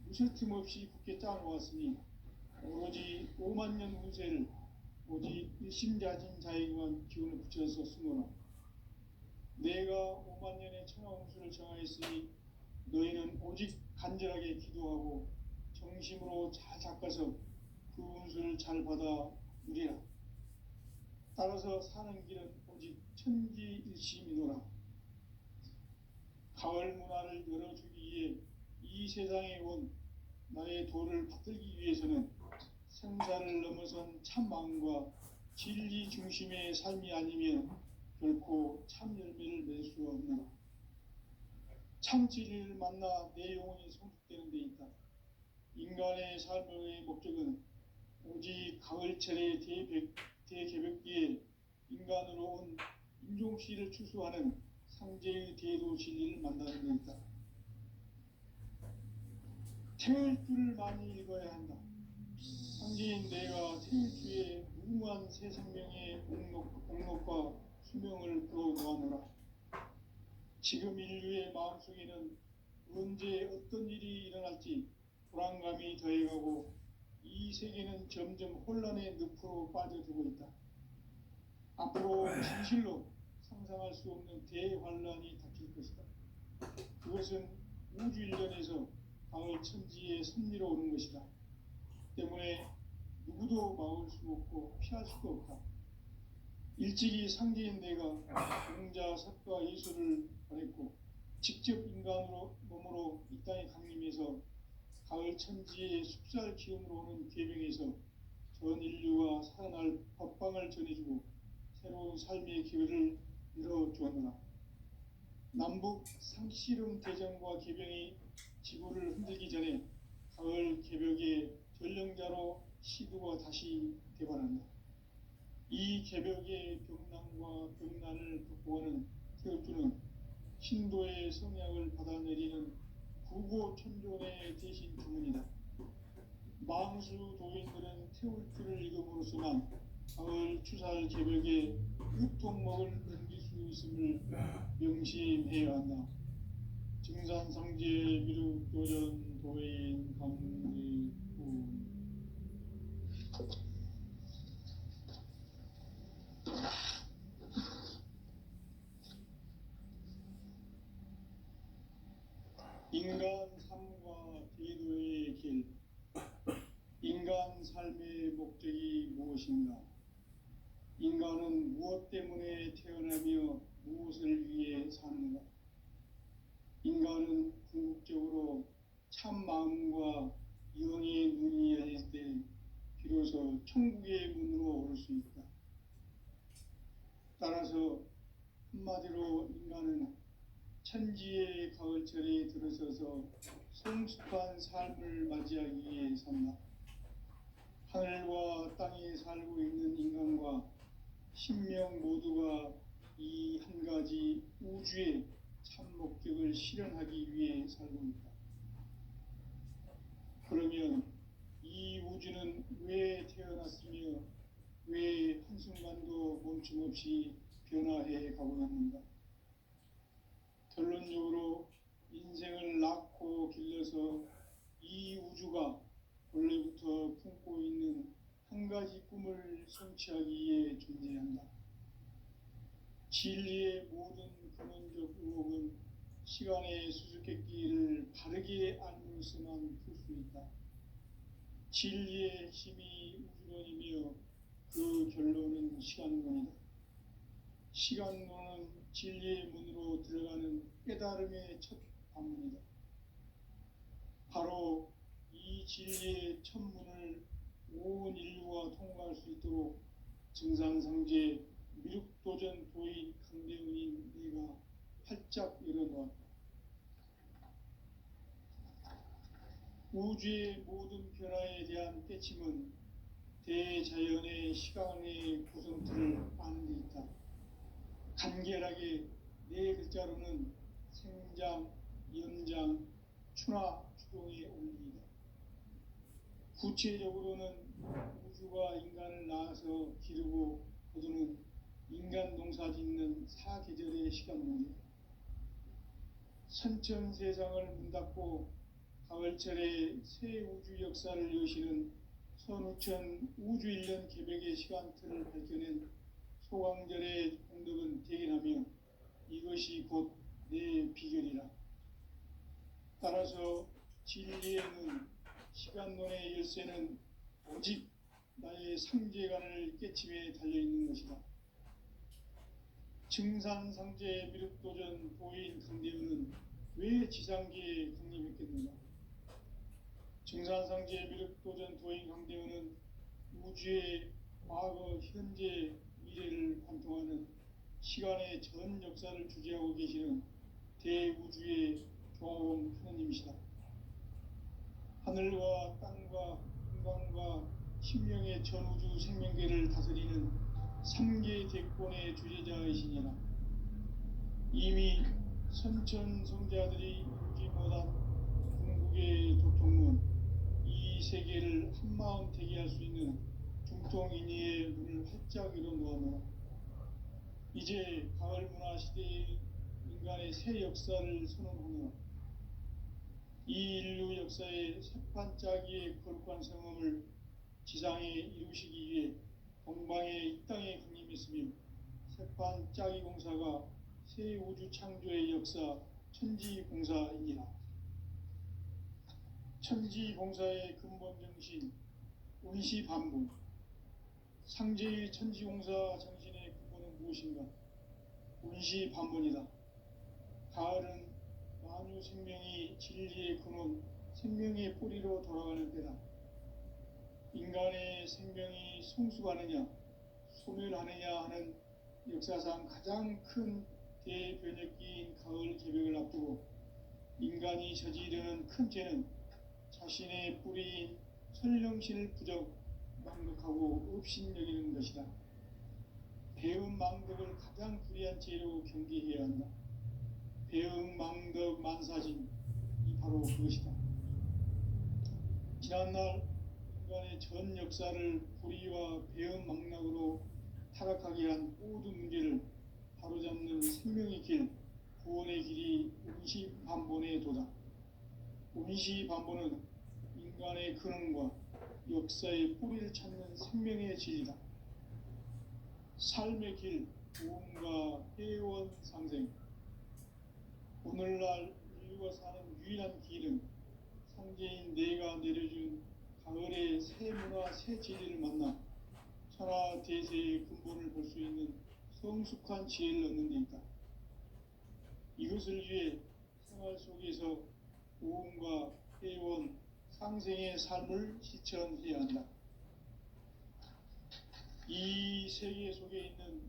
무쇠 틈 없이 굳게 짜놓았으니 오로지 5만 년 운세를 오직 일심자진 자에게만 기운을 붙여서 쓰노라. 내가 5만 년의 천하 운수를 정하였으니 너희는 오직 간절하게 기도하고 정심으로 잘 닦아서 그 운수를 잘 받아 누리라. 따라서 사는 길은 오직 천지일심이노라. 가을 문화를 열어주기 위해 이 세상에 온 나의 도를 받들기 위해서는 생사를 넘어선 참 마음과 진리 중심의 삶이 아니면 결코 참 열매를 맺을 수 없노라. 참 진리를 만나 내 영혼이 성숙되는 데 있다. 인간의 삶의 목적은 오직 가을철의 대개벽기에 인간으로 온 인종시를 추수하는 상제의 대도 진리를 만나는 데 있다. 태일주를 많이 읽어야 한다. 상제인 내가 태일주의 무궁한 새 생명의 목록과 수명을 그어놓아노라. 지금 인류의 마음속에는 언제 어떤 일이 일어날지 불안감이 더해가고 이 세계는 점점 혼란의 늪으로 빠져들고 있다. 앞으로 진실로 상상할 수 없는 대환란이 닥칠 것이다. 그것은 우주 일련에서 가을 천지의 섭리로 오는 것이다. 때문에 누구도 막을 수 없고 피할 수도 없다. 일찍이 상제인 내가 공자, 석과 예술을 보냈고 직접 인간으로 몸으로 이 땅에 강림해서 가을 천지의 숙살 기운으로 오는 계명에서 전 인류가 살아날 법방을 전해주고 새로운 삶의 기회를 열어주었노라. 남북 상씨름 대전과 개병이 지구를 흔들기 전에 가을 개벽의 전령자로 시두가 다시 되관한다. 이 개벽의 병난과 병난을 극복하는 태울주는 신도의 성약을 받아내리는 구고천존의 대신 주문이다. 망수 도인들은 태울주를 읽음으로써만 가을 추살 개벽에 우통목을 넘길 수 있음을 명심해야 한다. 증산상제 미륵도전 도인 강리구. 인간 삶과 대도의 길. 인간 삶의 목적이 무엇인가? 인간은 무엇 때문에 태어나며 무엇을 위해 사는가? 인간은 궁극적으로 참 마음과 영의 눈이 열릴 때 비로소 천국의 문으로 오를 수 있다. 따라서 한마디로 인간은 천지의 가을철에 들어서서 성숙한 삶을 맞이하기 위해 산다. 하늘과 땅에 살고 있는 인간과 신명 모두가 이 한 가지 우주의 참 목적을 실현하기 위해 살고 있다. 그러면 이 우주는 왜 태어났으며 왜 한순간도 멈춤없이 변화해 가고 있는가? 결론적으로 인생을 낳고 길러서 이 우주가 원래부터 품고 있는 한 가지 꿈을 성취하기 위해 존재한다. 진리의 모든 근원적 의혹은 시간의 수수께끼를 바르게 알므로서만 풀 수 있다. 진리의 힘이 우주론이며 그 결론은 시간론이다. 시간론은 진리의 문으로 들어가는 깨달음의 첫 관문이다. 바로 이 진리의 첫 문을 온 인류가 통과할 수 있도록 증산상제 미륵도전 도인 강대훈인 내가 활짝 열어놓았다. 우주의 모든 변화에 대한 깨침은 대자연의 시간의 구성틀을 아는 데 있다. 간결하게 네 글자로는 생장, 연장, 추나 추동의 원리이다. 구체적으로는 우주가 인간을 낳아서 기르고 거두는 인간 농사 짓는 사계절의 시간론이다. 선천 세상을 문 닫고 가을철에 새 우주 역사를 여시는 선우천 우주일년 개벽의 시간틀을 밝혀낸 소강절의 공덕은 대견하며 이것이 곧 내 비결이라. 따라서 진리의 눈, 시간론의 열쇠는 오직 나의 상제관을 깨침에 달려있는 것이다. 증산상제 미륵도전 도인 강대우는 왜 지상계에 강림했겠는가? 증산상제 미륵도전 도인 강대우는 우주의 과거, 현재, 미래를 관통하는 시간의 전 역사를 주재하고 계시는 대우주의 조화원 하느님이시다. 하늘과 땅과 인간과 신명의 전우주 생명계를 다스리는 삼계 대권의 주제자이시니라. 이미 선천성자들이 이루지 못한 궁극의 도통문, 이 세계를 한마음 되게 할 수 있는 중통인의의 문을 활짝 열어놓았노라. 이제 가을 문화 시대의 인간의 새 역사를 선언하며 이 인류 역사의 새판짜기의 거룩한 성험을 지상에 이루시기 위해 동방의 이 땅에 강림했으며 새판짜기 공사가 새 우주 창조의 역사 천지공사이니라. 천지공사의 근본 정신 운시반분, 상제의 천지공사 정신의 근본은 무엇인가? 운시반분이다. 가을은 만유 생명이 진리의 근원, 생명의 뿌리로 돌아가는 때다. 인간의 생명이 성숙하느냐, 소멸하느냐 하는 역사상 가장 큰 대변혁기인 가을 개벽을 앞두고 인간이 저지르는 큰 죄는 자신의 뿌리인 설령신을 부정, 망덕하고 업신여기는 것이다. 배음 망덕을 가장 불의한 죄로 경계해야 한다. 배음 망덕 만사진, 이 바로 그것이다. 지난날 인간의 전 역사를 불의와 배음 망락으로 타락하게 한 모든 문제를 바로잡는 생명의 길, 구원의 길이 운시반본의 도다. 운시반본은 인간의 근원과 역사의 뿌리를 찾는 생명의 진리다. 삶의 길, 구원과 회원 상생. 오늘날 인류가 사는 유일한 길은 상제인 내가 내려준 가을의 새 문화, 새 진리를 만나 천하 대세의 근본을 볼 수 있는 성숙한 지혜를 얻는 데 있다. 이것을 위해 생활 속에서 구원과 회원, 상생의 삶을 실천해야 한다. 이 세계 속에 있는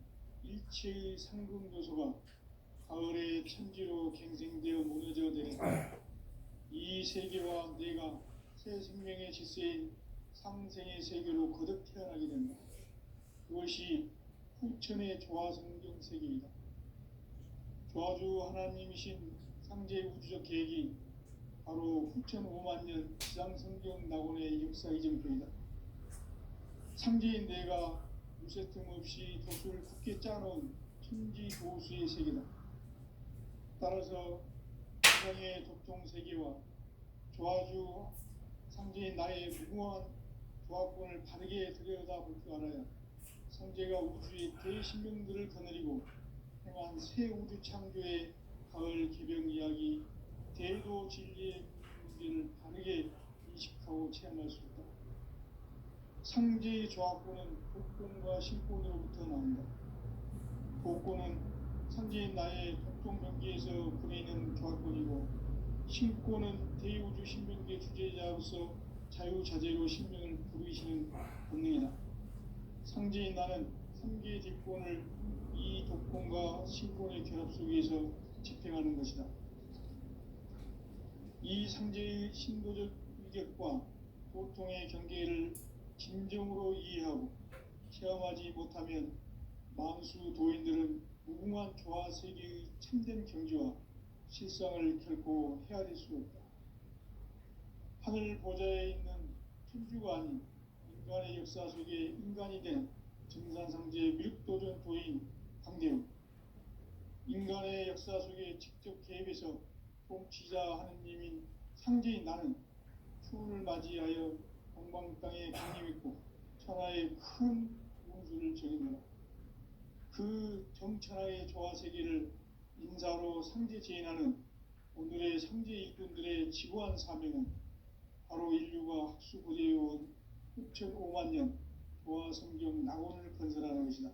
일체의 상금 요소가 가을의 천지로 갱생되어 무너져 내린다. 이 세계와 내가 새 생명의 질서인 상생의 세계로 거듭 태어나게 된다. 그것이 후천의 조화성경 세계이다. 조화주 하나님이신 상제 우주적 계획이 바로 후천 5만 년 지상성경 낙원의 역사 이정표이다. 상제인 내가 무쇠 틈 없이 돛을 굳게 짜놓은 천지도수의 세계다. 따라서 세상의 독종 세계와 조화주 상제인 나의 무궁한 조화권을 바르게 들여다볼 줄 알아야 상제가 우주의 대신명들을 거느리고 행한 새 우주 창조의 가을 개병 이야기, 대도 진리의 문제를 바르게 인식하고 체험할 수 있다. 상제의 조화권은 복권과 신권으로부터 나온다. 복권은 상제인 나의 독종 경계에서 보내는 조화권이고, 신권은 대우주 신명계 주제자로서 자유자재로 신명을 부르시는 본능이다. 상제인 나는 3개의 뒷권을 이 독권과 신권의 결합 속에서 집행하는 것이다. 이 상제의 신도적 위격과 보통의 경계를 진정으로 이해하고 체험하지 못하면 만수 도인들은 무궁한 조화 세계의 참된 경지와 실상을 결코 헤아릴 수 없다. 하늘 보좌에 있는 천주가 아닌 인간의 역사 속에 인간이 된 증산상제 미륵도전 도인 강대우, 인간의 역사 속에 직접 개입해서 통치자 하느님인 상제인 나는 추운을 맞이하여 동방 땅에 강림했고 천하의 큰 운수를 정했노라. 그 정천하의 조화세계를 인사로 상제 제인하는 오늘의 상제 일꾼들의 지고한 사명은 바로 인류가 학수고대해온 6,500만 년 조화성경 낙원을 건설하는 것이다.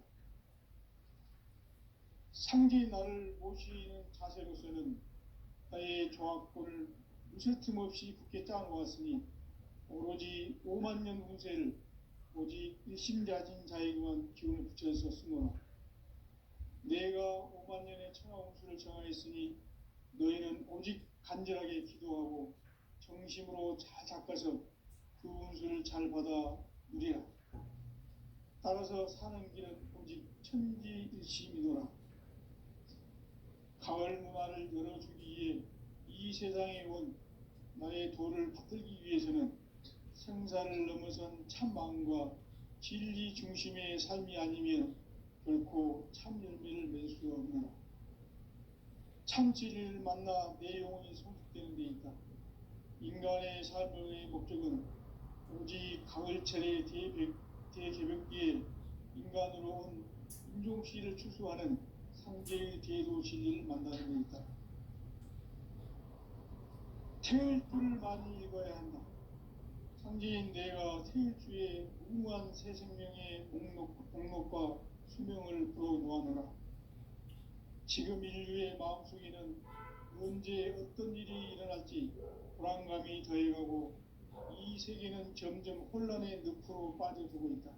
상제의 나를 모시는 자세로서는 나의 조합권을 무쇠 틈 없이 굳게 짜놓았으니 오로지 5만 년 운세를 오직 일심자진 자에게만 기운을 붙여서 쓰노라. 내가 5만 년의 천하 운수를 정하였으니 너희는 오직 간절하게 기도하고 정심으로 잘 닦아서 그 운수를 잘 받아 누리라. 따라서 사는 길은 오직 천지일심이노라. 가을 문화를 열어주기 위해 이 세상에 온 나의 도를 받들기 위해서는 생사를 넘어선 참 마음과 진리 중심의 삶이 아니면 결코 참 열매를 맺을 수 없노라. 참 진리를 만나 내 영혼이 성숙되는 데 있다. 인간의 삶의 목적은 오직 가을철의 대개벽기에 인간으로 온 인종씨를 추수하는 상제의 대도 진리를 만나는 데 있다. 태일주를 많이 읽어야 한다. 상제인 내가 태일주의 무궁한 새 생명의 목록과 수명을 불어놓아노라. 지금 인류의 마음속에는 언제 어떤 일이 일어날지 불안감이 더해가고 이 세계는 점점 혼란의 늪으로 빠져들고 있다.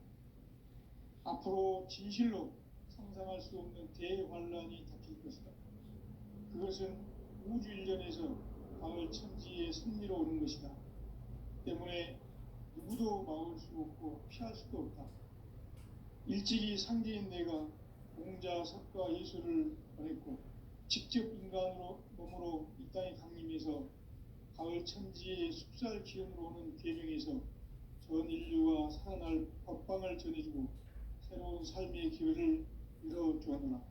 앞으로 진실로 상상할 수 없는 대환란이 닥칠 것이다. 그것은 우주 일련에서 가을 천지의 섭리로 오는 것이다. 때문에 누구도 막을 수 없고 피할 수도 없다. 일찍이 상제인 내가 공자, 석가, 예수를 보냈고 직접 인간으로 몸으로 이 땅에 강림해서 가을 천지의 숲살 기운으로 오는 계명에서 전 인류가 살아날 법방을 전해주고 새로운 삶의 기회를 열어주었노라.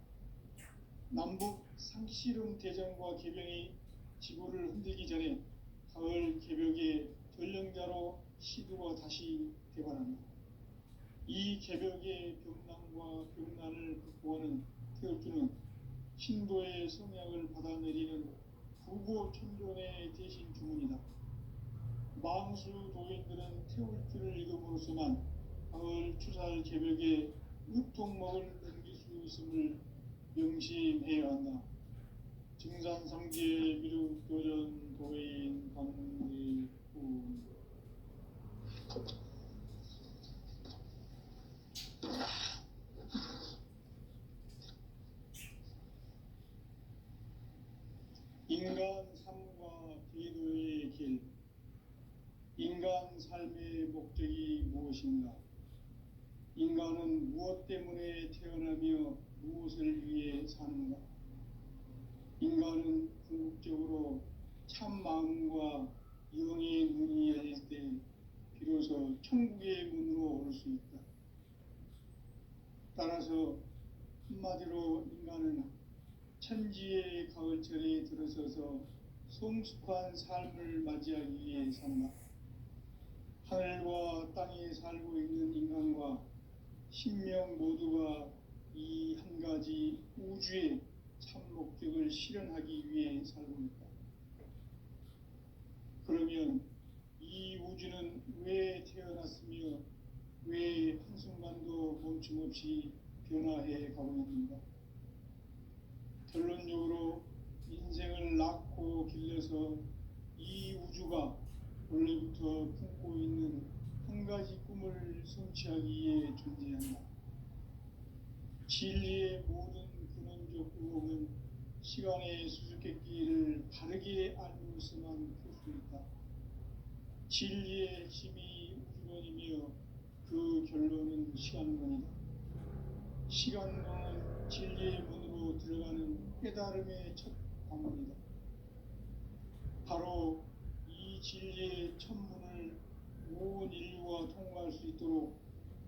남북 상씨름 대전과 개병이 지구를 흔들기 전에 가을 개벽의 전령자로 시두가 다시 개발한다. 이 개벽의 병난과 병난을 극복하는 태울주는 신도의 성약을 받아내리는 부고 천존의 대신 주문이다. 망수 도인들은 태울주를 읽음으로써만 가을 추살 개벽의 으통목을 넘길 수 있음을 명심해야 한다. 증산상제 미륵도전 도인 강의훈 인간 삶과 기도의 길. 인간 삶의 목적이 무엇인가? 인간은 무엇 때문에 태어나며 무엇을 위해 사는가? 인간은 궁극적으로 참 마음과 영의 문이 열릴 때 비로소 천국의 문으로 오를 수 있다. 따라서 한마디로 인간은 천지의 가을철에 들어서서 성숙한 삶을 맞이하기 위해 산다. 하늘과 땅에 살고 있는 인간과 신명 모두가 이 한 가지 우주의 참 목적을 실현하기 위해 살고 있다. 그러면 이 우주는 왜 태어났으며 왜 한순간도 멈춤없이 변화해 가고 있는가? 결론적으로 인생을 낳고 길러서 이 우주가 원래부터 품고 있는 한 가지 꿈을 성취하기 위해 존재한다. 진리의 모든 근원적 의혹은 시간의 수수께끼를 바르게 알면서만 풀 수 있다. 진리의 핵심이 우주론이며 그 결론은 시간론이다. 시간론은 진리의 문으로 들어가는 깨달음의 첫 관문이다. 바로 이 진리의 첫 문을 온 인류가 통과할 수 있도록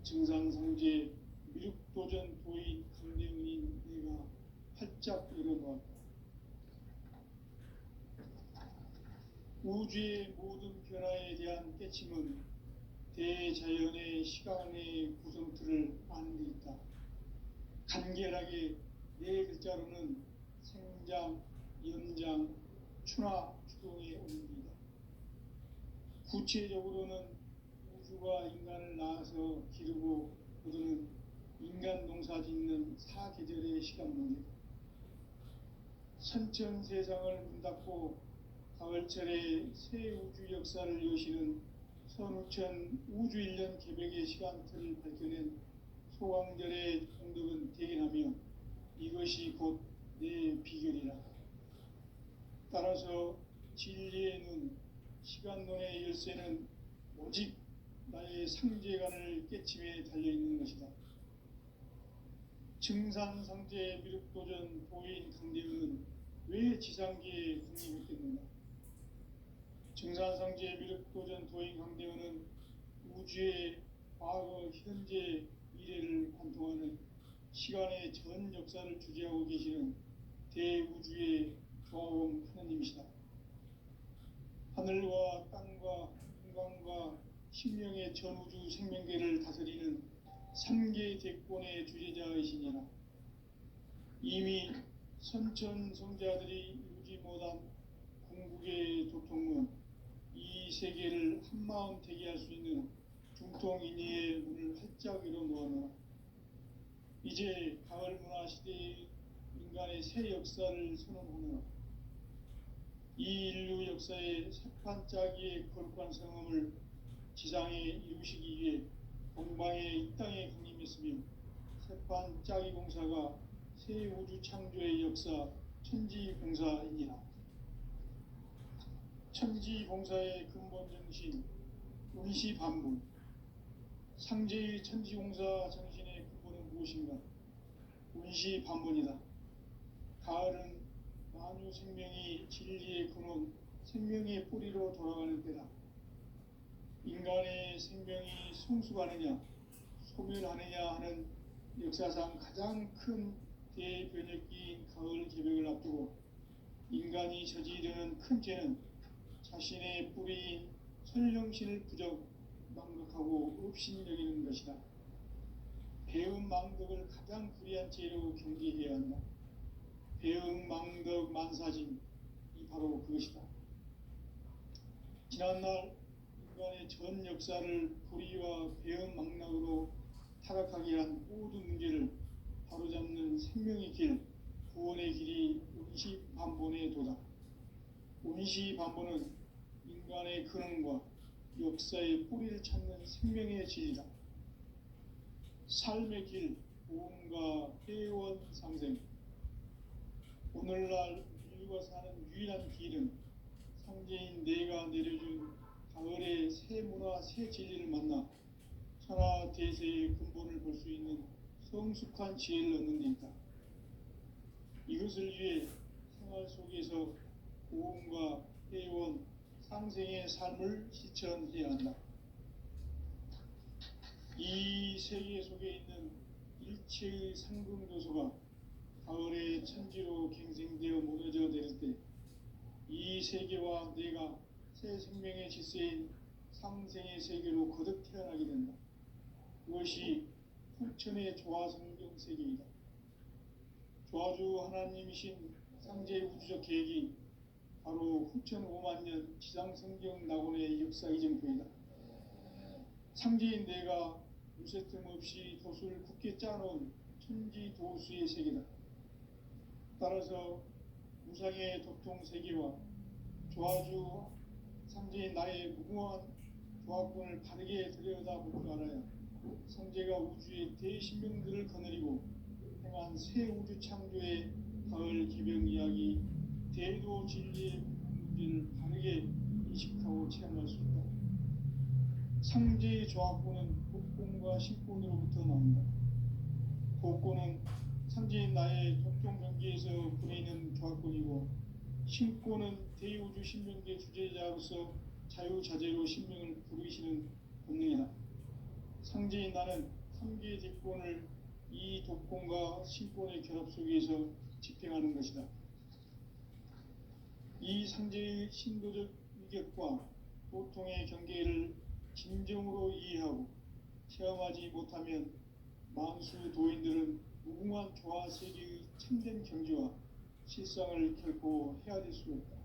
증산상제 미륵도전 도인 강대훈인 내가 활짝 열어놓았다. 우주의 모든 변화에 대한 깨침은 대자연의 시간의 구성틀을 아는 데 있다. 간결하게 네 글자로는 생장, 연장, 추나 추동의 원리이다. 구체적으로는 우주가 인간을 낳아서 기르고 거두는 인간 농사 짓는 사계절의 시간론이다. 선천 세상을 문 닫고 가을철에 새 우주 역사를 여시는 선우천 우주 1년 개백의 시간틀을 밝혀낸 소강절의 공덕은 대견하며 이것이 곧 내 비결이라. 따라서 진리의 눈, 시간론의 열쇠는 오직 나의 상제관을 깨침에 달려있는 것이다. 증산상제 미륵도전 도인 강대은은 왜 지상계에 국립했겠는가? 증산상제 미륵도전 도인 강대은은 우주의 과거, 현재, 미래를 관통하는 시간의 전 역사를 주재하고 계시는 대우주의 조화원 하나님이시다. 하늘과 땅과 인간과 신명의 전우주 생명계를 다스리는 3계 대권의 주재자이시니라. 이미 선천성자들이 이루지 못한 궁극의 도통은 이 세계를 한마음 되게 할 수 있는 중통인의의 문을 활짝 열어 놓았노라. 이제 가을 문화 시대의 인간의 새 역사를 선언하노라. 이 인류 역사의 새판짜기의 거룩한 성음을 지상에 이루시기 위해 동방에 이 땅에 강림했으며 새판짜기 공사가 새 우주 창조의 역사 천지공사이니라. 천지공사의 근본 정신 운시반분. 상제의 천지공사 정신의 근본은 무엇인가? 운시반분이다. 가을은 만유 생명이 진리의 근원, 생명의 뿌리로 돌아가는 때다. 인간의 생명이 성숙하느냐, 소멸하느냐 하는 역사상 가장 큰 대변혁기인 가을 개벽을 앞두고 인간이 저지르는 큰 죄는 자신의 뿌리인 선령신을 부정, 망각하고 업신여기는 것이다. 배은 망덕을 가장 불의한 죄로 경계해야 한다. 배은 망덕 만사짐이 바로 그것이다. 지난날 인간의 전 역사를 불의와 배은 망락으로 타락하게 한 모든 문제를 바로잡는 생명의 길, 구원의 길이 운시반본의 도다. 운시반본은 인간의 근원과 역사의 뿌리를 찾는 생명의 진리다. 삶의 길, 보험과 회원 상생. 오늘날 인류가 사는 유일한 길은 상제인 내가 내려준 가을의 새 문화, 새 진리를 만나 천하 대세의 근본을 볼 수 있는 성숙한 지혜를 얻는 데 있다. 이것을 위해 생활 속에서 보험과 회원, 상생의 삶을 실천해야 한다. 이 세계 속에 있는 일체의 상금도소가 가을의 천지로 갱생되어 무너져 내릴 때 이 세계와 내가 새 생명의 질서인 상생의 세계로 거듭 태어나게 된다. 그것이 후천의 조화성경 세계이다. 조화주 하나님이신 상제의 우주적 계획이 바로 후천 5만년 지상성경 낙원의 역사 이정표이다. 상제인 내가 무쇠틈 없이 도수를 굳게 짜놓은 천지도수의 세계다. 따라서 무상의 도통 세계와 조화주 상제인 나의 무궁한 조화권을 바르게 들여다볼 줄 알아야 상제가 우주의 대신명들을 거느리고 행한 새 우주 창조의 가을 개벽 이야기, 대도 진리의 문제를 바르게 인식하고 체험할 수 있다. 상제의 조화권은 복권과 신권으로부터 나온다. 복권은 상제인 나의 도통 경계에서 부리는 조화권이고, 신권은 대우주 신명계 주제자로서 자유자재로 신명을 부르시는 본능이다. 상제인 나는 3개 대권을 이 독권과 신권의 결합 속에서 집행하는 것이다. 이 상제의 신도적 인격과 고통의 경계를 진정으로 이해하고 체험하지 못하면 만수 도인들은 무궁한 조화 세계의 참된 경지와 실상을 결코 헤아릴 수 없다.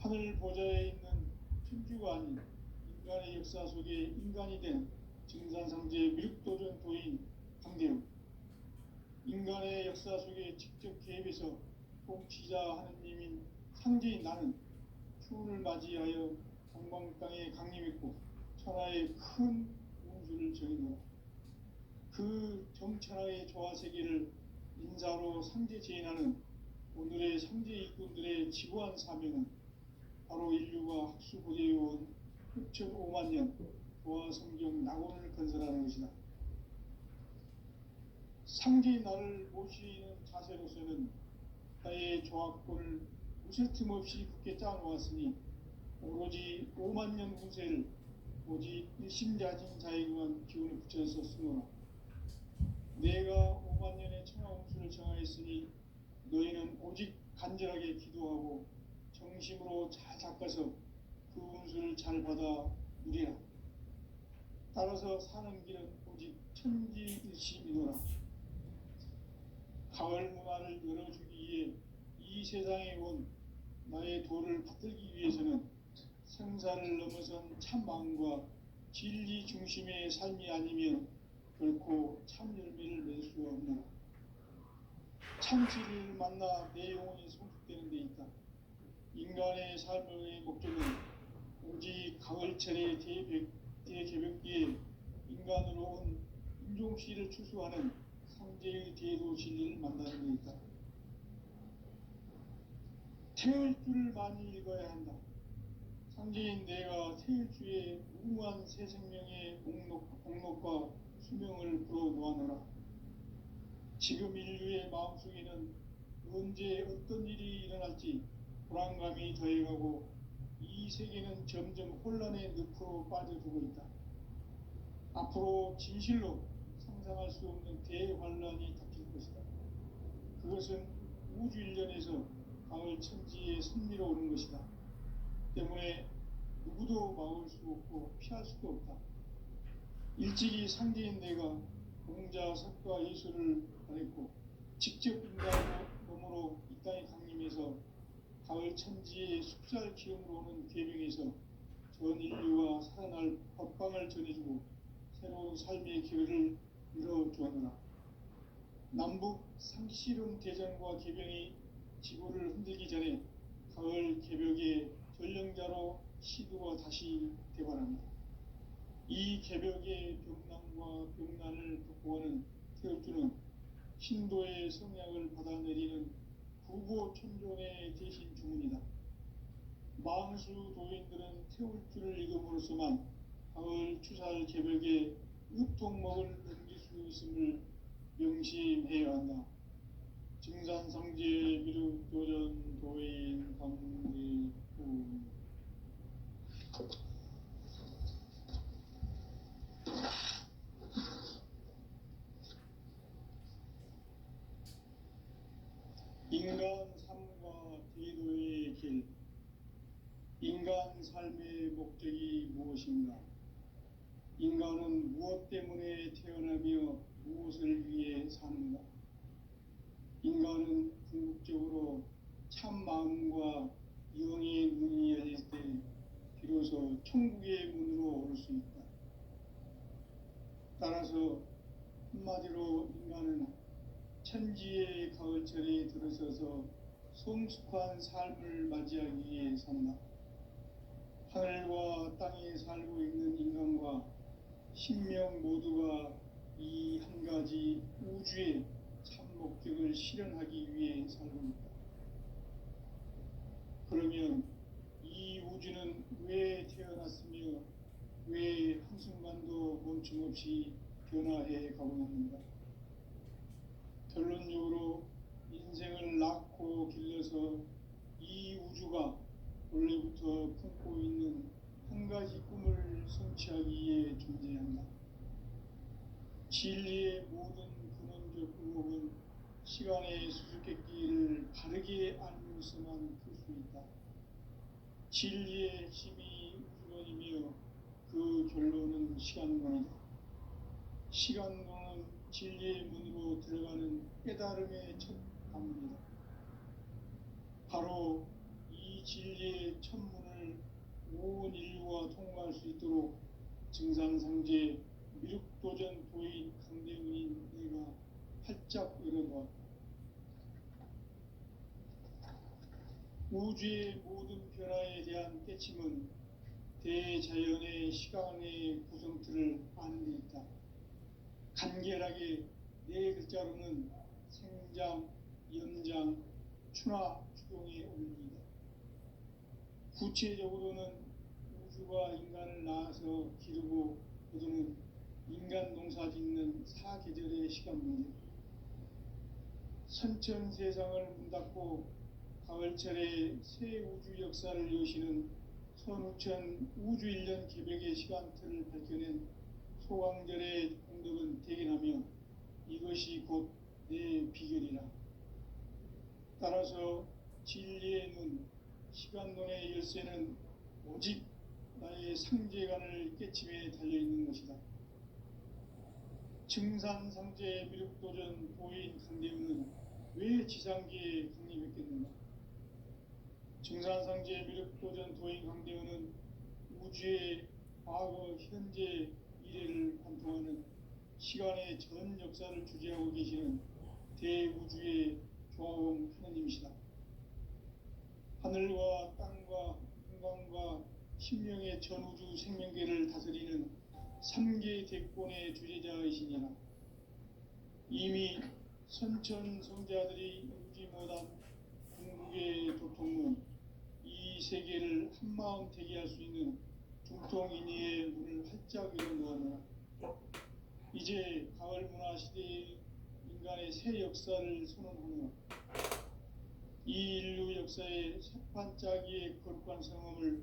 하늘 보좌에 있는 천주가 아닌 인간의 역사 속에 인간이 된 증산상제 미륵도전 도인 강대우, 인간의 역사 속에 직접 개입해서 통치자 하느님인 상제인 나는 추운을 맞이하여 동방 땅에 강림했고 천하의 큰 운수를 정의노라. 그 정천하의 조화 세계를 인사로 상제 제인하는 오늘의 상제 일꾼들의 지구한 사명은 바로 인류가 학수고대해온 6,5만 년 조화 성경 낙원을 건설하는 것이다. 상제인 나를 모시는 자세로서는 나의 조합권을 무쇠 틈 없이 굳게 짜놓았으니 오로지 5만 년 운세를 오직 일심자진 자에게만 기운을 붙여서 쓰노라. 내가 5만 년의 천하 운수를 정하였으니 너희는 오직 간절하게 기도하고 정심으로 잘 닦아서 그 운수를 잘 받아 누리라. 따라서 사는 길은 오직 천지일심이노라. 가을 문화를 열어주기 위해 이 세상에 온 나의 도를 붙들기 위해서는 생사를 넘어선 참 마음과 진리 중심의 삶이 아니면 결코 참 열매를 맺을 수 없노라. 참 진리를 만나 내 영혼이 성숙되는 데 있다. 인간의 삶의 목적은 오직 가을철의 대개벽기에 인간으로 온 인종씨를 추수하는 상제의 대도 진리를 만나는 데 있다. 태을주를 많이 읽어야 한다. 상제인 내가 태을주의 무궁한 새 생명의 목록과 수명을 불어놓아노라. 지금 인류의 마음속에는 언제 어떤 일이 일어날지 불안감이 더해가고 이 세계는 점점 혼란의 늪으로 빠져들고 있다. 앞으로 진실로 상상할 수 없는 대환란이 닥칠 것이다. 그것은 우주 일련에서 가을 천지에 선미로우는 것이다. 때문에 누구도 막을 수 없고 피할 수도 없다. 일찍이 상제인 내가 공자, 석가, 예수를 보냈고 직접 인간으로 이 땅에 강림해서 가을 천지의 숙살 기운으로 오는 계명에서 전 인류와 살아날 법방을 전해주고 새로운 삶의 기회를 열어주었노라. 남북 상실은 대전과 개병이 지구를 흔들기 전에 가을 개벽의 전령자로 시두가 다시 대발합니다. 이 개벽의 벽난과 벽난을 극복하는 태엽주는 신도의 성약을 받아내리는 부고천존의 대신 주문이다. 만수 도인들은 태울주를 읽음으로써만 가을 추살 개벽에 으통먹을 넘길 수 있음을 명심해야 한다. 증산상제 미륵도전 도인 강대우. 인간 삶과 대도의 길. 인간 삶의 목적이 무엇인가? 인간은 무엇 때문에 태어나며 무엇을 위해 사는가? 인간은 궁극적으로 참 마음과 영의 문이 열릴 때 비로소 천국의 문으로 오를 수 있다. 따라서 한마디로 인간은 천지의 가을철에 들어서서 성숙한 삶을 맞이하기 위해 산다. 하늘과 땅에 살고 있는 인간과 신명 모두가 이 한 가지 우주의 참 목적을 실현하기 위해 살고 있다. 그러면 이 우주는 왜 태어났으며 왜 한순간도 멈춤없이 변화해 가고 있는가? 결론적으로 인생을 낳고 길러서 이 우주가 원래부터 품고 있는 한 가지 꿈을 성취하기 위해 존재한다. 진리의 모든 근원적 의목은 시간의 수수께끼를 바르게 알면서만 풀 수 있다. 진리의 핵심이 우주론이며 그 결론은 시간론이다. 시간론은 진리의 문으로 들어가는 깨달음의 첫 관문이다. 바로 이 진리의 첫 문을 온 인류가 통과할 수 있도록 증산상제 미륵도전 도인 강대문인 내가 활짝 열어놓았다. 우주의 모든 변화에 대한 깨침은 대자연의 시간의 구성틀을 아는 데 있다. 간결하게 네 글자로는 생장, 연장, 추나 추동의 원리이다. 구체적으로는 우주가 인간을 낳아서 기르고 거두는 인간 농사 짓는 사계절의 시간 문제, 선천 세상을 문 닫고 가을철에 새 우주 역사를 여시는 선우천 우주 1년 개벽의 시간틀을 밝혀낸 소강절의 공덕은 대견하며 이것이 곧 내 비결이라. 따라서 진리의 눈, 시간론의 열쇠는 오직 나의 상제관을 깨침에 달려있는 것이다. 증산상제 미륵도전 도인 강대문은 왜 지상계에 강림했겠는가? 증산상제 미륵도전 도인 강대문은 우주의 과거, 현재, 미래를 관통하는 시간의 전 역사를 주재하고 계시는 대우주의 조화원 하느님이시다. 하늘과 땅과 인간과 신명의 전우주 생명계를 다스리는 3계 대권의 주제자이시니라. 이미 선천 성자들이 울지 못한 궁극의 도통문, 이 세계를 한마음 대기할 수 있는 중통인의의 문을 활짝 열어놓으라. 이제 가을 문화 시대의 인간의 새 역사를 선언하며 이 인류 역사의 새판짜기의 거룩한 성험을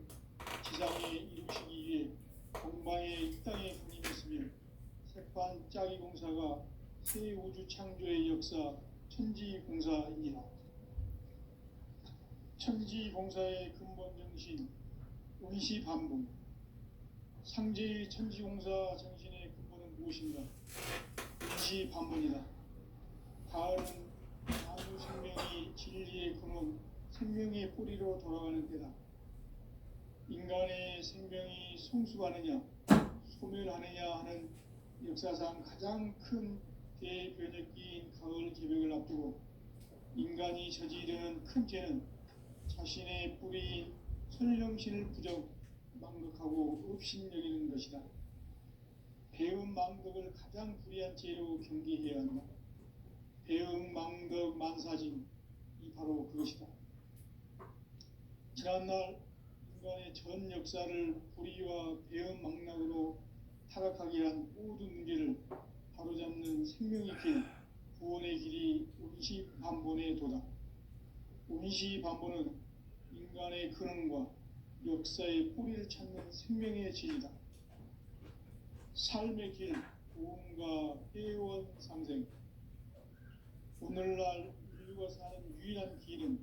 지상에 이루시기 위해 동방의 이 땅에 강림했으며 새판짜기 공사가 새 우주 창조의 역사 천지공사이니라. 천지공사의 근본 정신 운시반분, 상제의 천지공사 정신의 근본은 무엇인가? 운시반분이다. 가을은 만유 생명이 진리의 근원, 생명의 뿌리로 돌아가는 때다. 인간의 생명이 성숙하느냐, 소멸하느냐 하는 역사상 가장 큰 대변혁기인 가을 개벽을 앞두고 인간이 저지르는 큰 죄는 자신의 뿌리인 설령신을 부정 망덕하고 업신여기는 것이다. 배음 망덕을 가장 불의한 죄로 경계해야 한다. 배음 망덕 만사진, 이 바로 그것이다. 지난날 인간의 전 역사를 불의와 배음 망락으로 타락하게 한 모든 문제를 바로잡는 생명의 길, 구원의 길이 운시반본의 도다. 운시반본은 인간의 근원과 역사의 뿌리를 찾는 생명의 진리다. 삶의 길, 구원과 회원 상생. 오늘날 인류가 사는 유일한 길은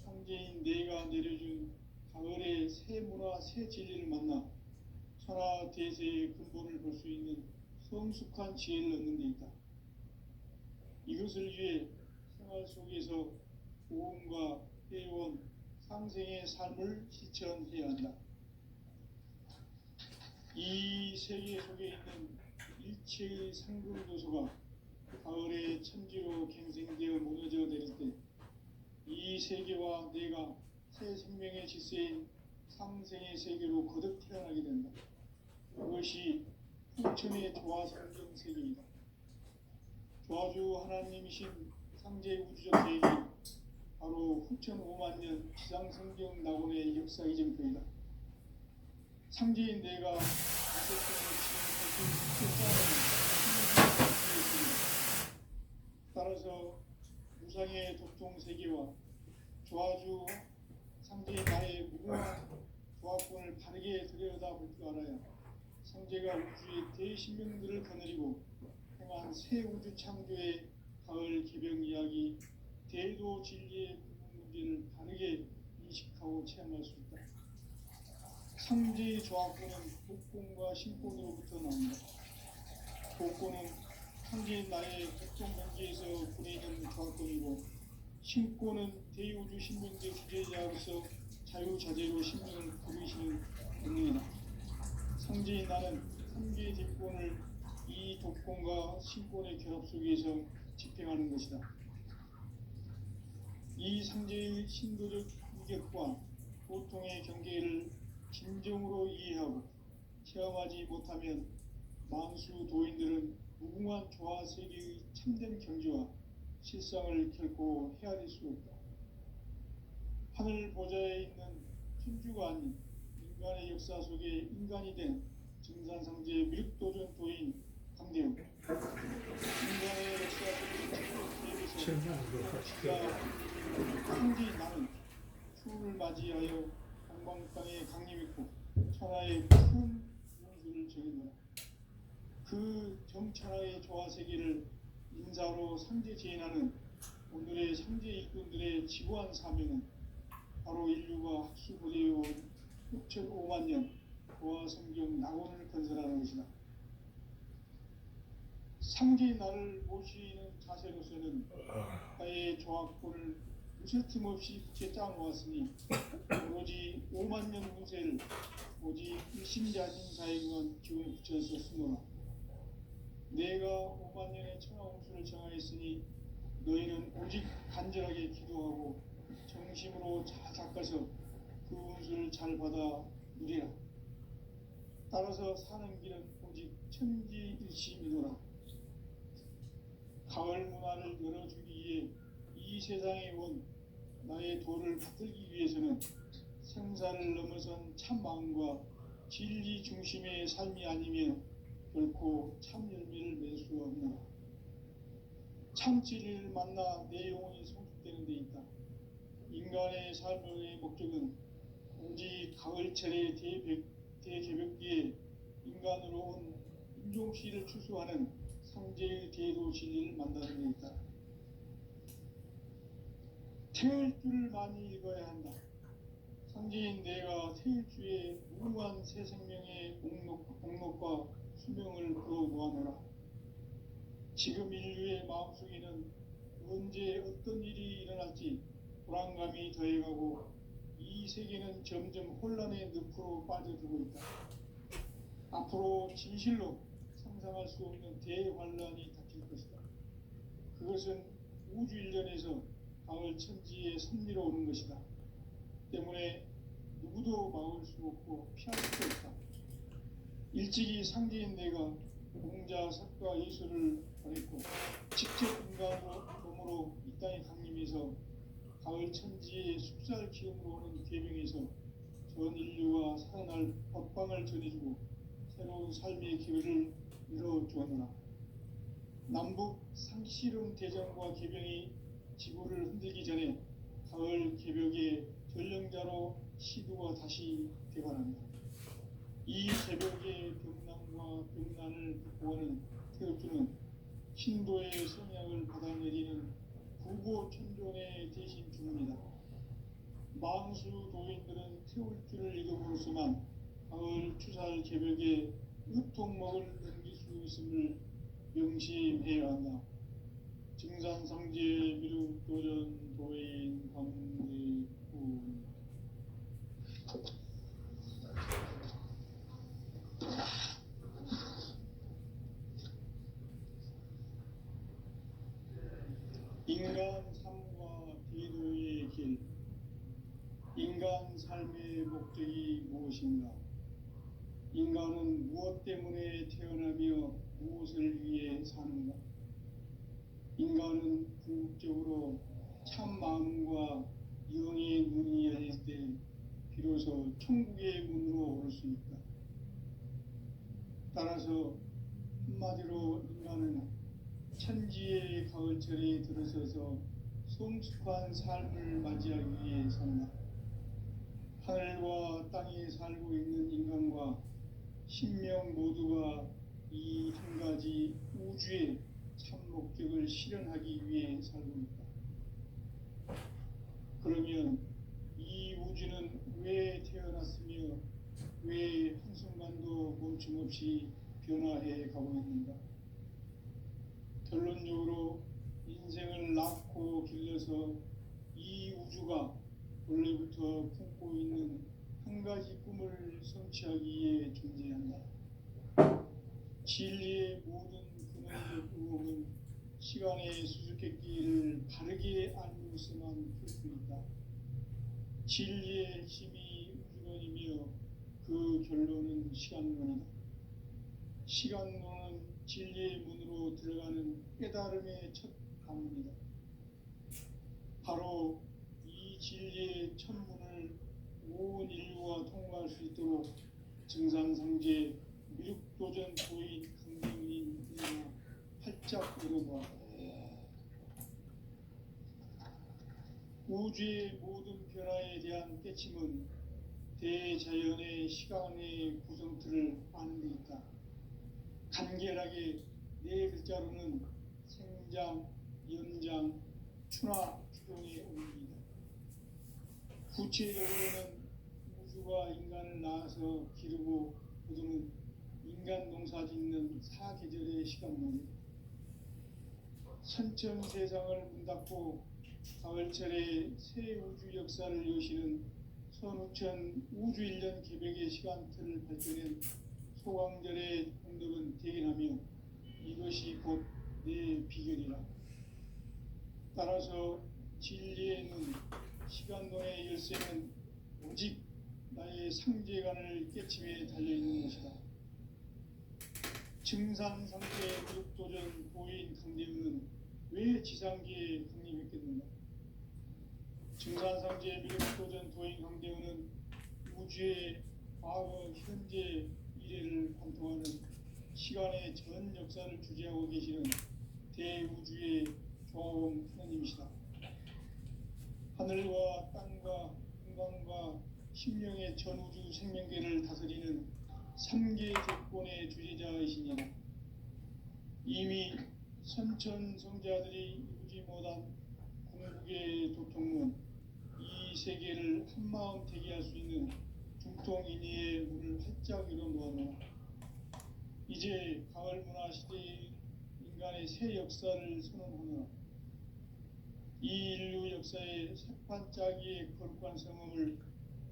상제인 내가 내려준 가을의 새 문화, 새 진리를 만나 천하 대세의 근본을 볼 수 있는 성숙한 지혜를 얻는 데 있다. 이것을 위해 생활 속에서 구원과 회원, 상생의 삶을 실천해야 한다. 이 세계 속에 있는 일체의 상금도소가 가을의 천지로 갱생되어 무너져 내릴 때 이 세계와 내가 새 생명의 질서인 상생의 세계로 거듭 태어나게 된다. 그것이 후천의 조화성경 세계이다. 조화주 하나님이신 상제 우주적 계획이 바로 후천 5만 년 지상성경 낙원의 역사 이정표이다. 상제인 내가 아세편을 지금 따라서 무상의 도통 세계와 조화주 상제의 나의 무궁한 조화권을 바르게 들여다볼 줄 알아야 상제가 우주의 대신명들을 거느리고 행한 새 우주 창조의 가을 개벽 이야기, 대도 진리의 문제를 바르게 인식하고 체험할 수 있다. 상제의 조합권은 독권과 신권으로부터 나온다. 독권은 상제인 나의 특정 경지에서 보내는 조합권이고, 신권은 대우주 신명제 주제자로서 자유자재로 신명을 부르시는 권능이다. 상제인 나는 3개의 대권을 이 독권과 신권의 결합 속에서 집행하는 것이다. 이 상제의 신도적 위격과 고통의 경계를 진정으로 이해하고 체험하지 못하면 만수 도인들은 무궁한 조화 세계의 참된 경지와 실상을 결코 헤아릴 수 없다. 하늘 보좌에 있는 천주가 아닌 인간의 역사 속에 인간이 된 증산상제 미륵도전 도인 강대우, 인간의 역사 속에 천주에서 상제인 나는 추운을 맞이하여 동방땅에 강림했고 천하의 큰 운수를 정해놓아 그 정천하의 조화세계를 인사로 상제 제인하는 오늘의 상제 일꾼들의 지구한 사명은 바로 인류가 학수고대해온 6,500만 년 고화성경 낙원을 건설하는 것이다. 상제의 나를 모시는 자세로서는 나의 조합권을 무쇠틈 없이 굳게 짜놓았으니 오로지 5만 년 운세를 오직 일심자진사에만 기운을 붙여서 쓰노라. 내가 5만 년의 천하운수를 정하였으니 너희는 오직 간절하게 기도하고 정심으로 잘 닦아서 그 운수를 잘 받아 누리라. 따라서 사는 길은 오직 천지일심이노라. 가을 문화를 열어주기 위해 이 세상에 온 나의 도를 붙들기 위해서는 생사를 넘어선 참 마음과 진리 중심의 삶이 아니면 결코 참 열매를 맺을 수 없노라. 참 진리를 만나 내 영혼이 성숙되는 데 있다. 인간의 삶의 목적은 오직 가을철의 대개벽기에 인간으로 온 인종시를 추수하는 상제의 대도 진리를 만나는 데 있다. 태일주를 많이 읽어야 한다. 상제인 내가 태일주의 무궁한 새 생명의 목록과 수명을 풀어놓아노라. 지금 인류의 마음속에는 언제 어떤 일이 일어날지 불안감이 더해가고 이 세계는 점점 혼란의 늪으로 빠져들고 있다. 앞으로 진실로 상상할 수 없는 대환란이 닥칠 것이다. 그것은 우주 일련에서 가을 천지에 선미로 오는 것이다. 때문에 누구도 막을 수 없고 피할 수도 없다. 일찍이 상제인 내가 공자, 석가, 예수를 보냈고 직접 인간으로 몸으로 이 땅에 강림해서 가을 천지의 숲살 기운으로 오는 계명에서 전 인류와 살아날 법방을 전해주고 새로운 삶의 기회를 열어주었노라. 남북 상씨름 대전과 계병이 지구를 흔들기 전에 가을 개벽의 전령자로 시두가 다시 되관한다. 이 개벽의 병난과 병난을 극복하는 태엽주는 신도의 성향을 받아내리는 구고천존의 대신 주문이다. 만수 도인들은 태울주를 읽음으로써만 가을 추살 개벽에 으통먹을 넘길 수 있음을 명심해야 한다. 증산상제 미륵도전 도인 강대군. 인간 삶과 대도의 길. 인간 삶의 목적이 무엇인가? 인간은 무엇 때문에 태어나며 무엇을 위해 사는가? 인간은 궁극적으로 참 마음과 영의 눈이 열릴 때 비로소 천국의 문으로 올 수 있다. 따라서 한마디로 인간은 천지의 가을철에 들어서서 성숙한 삶을 맞이하기 위해 산다. 하늘과 땅에 살고 있는 인간과 신명 모두가 이 한 가지 우주의 참 목적을 실현하기 위해 살고 있다. 그러면 이 우주는 왜 태어났으며 왜 한순간도 멈춤없이 변화해 가고 있는가? 결론적으로 인생을 낳고 길러서 이 우주가 원래부터 품고 있는 한 가지 꿈을 성취하기 위해 존재한다. 진리의 모든 근원적 의혹은 시간의 수수께끼를 바르게 알고서만 풀 수 있다. 진리의 핵심이 우주론이며 그 결론은 시간론이다. 시간론은 진리의 문으로 들어가는 깨달음의 첫 방문이다. 바로 이 진리의 첫 문을 온 인류가 통과할 수 있도록 증산상제 미륵도전 도인 강대문인 이가 활짝 열어보았다. 우주의 모든 변화에 대한 깨침은 대자연의 시간의 구성틀을 아는 데 있다. 간결하게 네 글자로는 생장, 연장, 추나 추동의 원리이다. 구체적으로는 우주가 인간을 낳아서 기르고 거두는 인간 농사 짓는 사계절의 시간론이다. 선천 세상을 문 닫고 가을철에 새 우주 역사를 여시는 선우천 우주 1년 개백의 시간틀을 발견한 소광절의 공덕은 대견하며 이것이 곧 내 비결이라. 따라서 진리의 눈, 시간론의 열쇠는 오직 나의 상제관을 깨침에 달려있는 것이다. 증산상제 미륵도전 도인 강대문은 왜 지상계에 강림했겠는가? 증산상제 미륵도전 도인 강대문은 우주의 과거, 현재, 미래를 관통하는 시간의 전 역사를 주재하고 계시는 대우주의 조화원 하나님이시다. 하늘과 땅과 인간과 심령의 전우주 생명계를 다스리는 3계 조건의 주제자이시니라. 이미 선천성자들이 이루지 못한 궁극의 도통문, 이 세계를 한마음 대기할 수 있는 중통인의의 문을 활짝 열어놓아라. 이제 가을 문화 시대의 인간의 새 역사를 선언하노라. 이 인류 역사의 새판짜기의 거룩한 성음을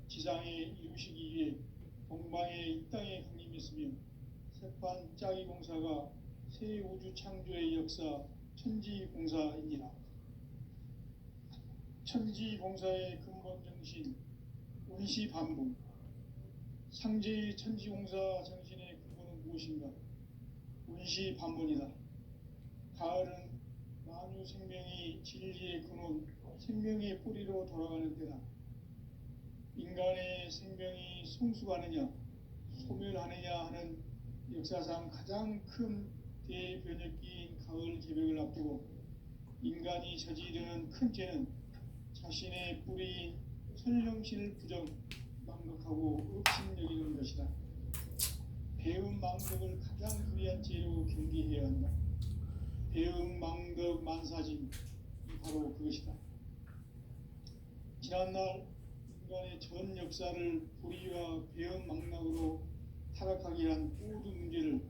지상에 이루시기 위해 동방의 이 땅에 강림했으며 새판짜기 공사가 새 우주 창조의 역사 천지공사이니라. 천지공사의 근본 정신 운시반복. 상제의 천지공사 정신의 근본은 무엇인가? 운시반복이다. 가을은 만유 생명이 진리의 근원, 생명의 뿌리로 돌아가는 때다. 인간의 생명이 성숙하느냐, 소멸하느냐 하는 역사상 가장 큰 대변혁기인 가을 개벽을 앞두고 인간이 저지르는 큰 죄는 자신의 뿌리인 설령신을 부정, 망각하고 업신여기는 것이다. 배음 망덕을 가장 불의한 죄로 경계해야 한다. 배음 망덕 만사진, 바로 그것이다. 지난날 인간의 전 역사를 불의와 배음 망락으로 타락하게 한 모든 문제를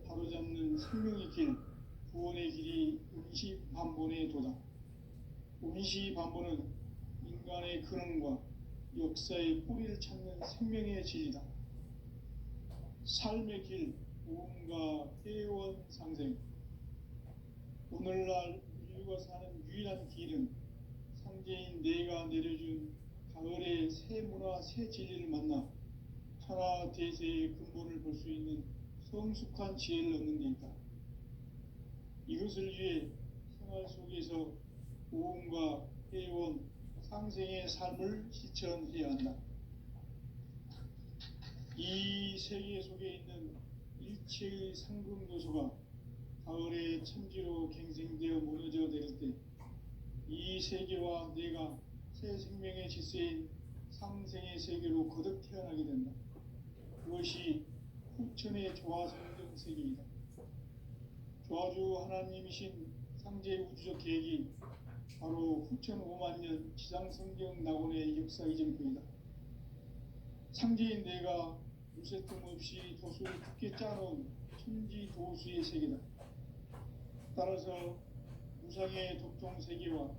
바로잡는 생명의 길, 구원의 길이 운시반본의 도다. 운시반본은 인간의 근원과 역사의 뿌리를 찾는 생명의 진리다. 삶의 길, 무언가 회원 상생. 오늘날 인류가 사는 유일한 길은 상제인 내가 내려준 가을의 새 문화, 새 진리를 만나 천하 대세의 근본을 볼 수 있는 성숙한 지혜를 얻는 데 있다. 이것을 위해 생활 속에서 모험과 회원, 상생의 삶을 실천해야 한다. 이 세계 속에 있는 일체의 상금 요소가 가을의 천지로 갱생되어 무너져 내릴 때 이 세계와 내가 새 생명의 질서인 상생의 세계로 거듭 태어나게 된다. 그것이 후천의 조화성경 세계이다. 조화주 하나님이신 상제 우주적 계획이 바로 후천 5만 년 지상성경 낙원의 역사 이전표이다. 상제인 내가 두세 틈 없이 도수를 굳게 짜놓은 천지 도수의 세계다. 따라서 무상의 독종 세계와